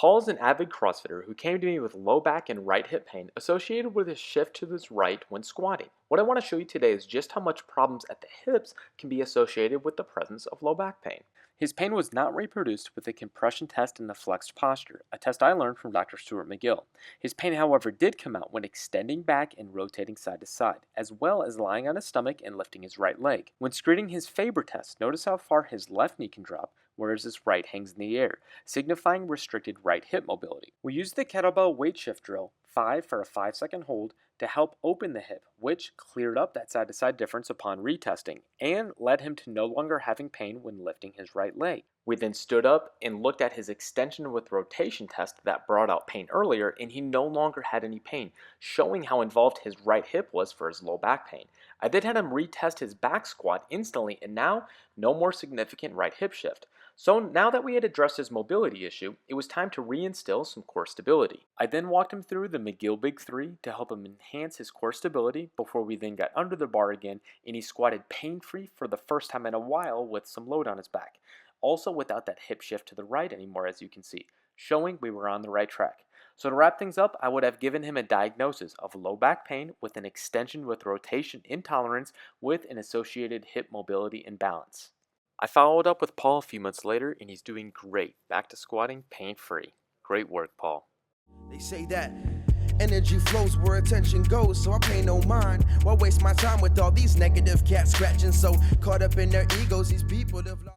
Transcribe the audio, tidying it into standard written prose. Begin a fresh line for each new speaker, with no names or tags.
Paul is an avid CrossFitter who came to me with low back and right hip pain associated with his shift to his right when squatting. What I want to show you today is just how much problems at the hips can be associated with the presence of low back pain. His pain was not reproduced with the compression test in the flexed posture, a test I learned from Dr. Stuart McGill. His pain, however, did come out when extending back and rotating side to side, as well as lying on his stomach and lifting his right leg. When screening his FABER test, notice how far his left knee can drop, whereas his right hangs in the air, signifying restricted right hip mobility. We used the kettlebell weight shift drill, 5 for a 5-second hold, to help open the hip, which cleared up that side-to-side difference upon retesting, and led him to no longer having pain when lifting his right leg. We then stood up and looked at his extension with rotation test that brought out pain earlier, and he no longer had any pain, showing how involved his right hip was for his low back pain. I then had him retest his back squat instantly, and now no more significant right hip shift. So now that we had addressed his mobility issue, it was time to reinstill some core stability. I then walked him through the McGill Big 3 to help him enhance his core stability before we then got under the bar again, and he squatted pain-free for the first time in a while with some load on his back. Also without that hip shift to the right anymore, as you can see, showing we were on the right track. So to wrap things up, I would have given him a diagnosis of low back pain with an extension with rotation intolerance with an associated hip mobility imbalance. I followed up with Paul a few months later, and he's doing great, back to squatting pain-free. Great work, Paul.
They say that energy flows where attention goes, so I pay no mind. Why waste my time with all these negative cats scratching? So caught up in their egos, these people have lost.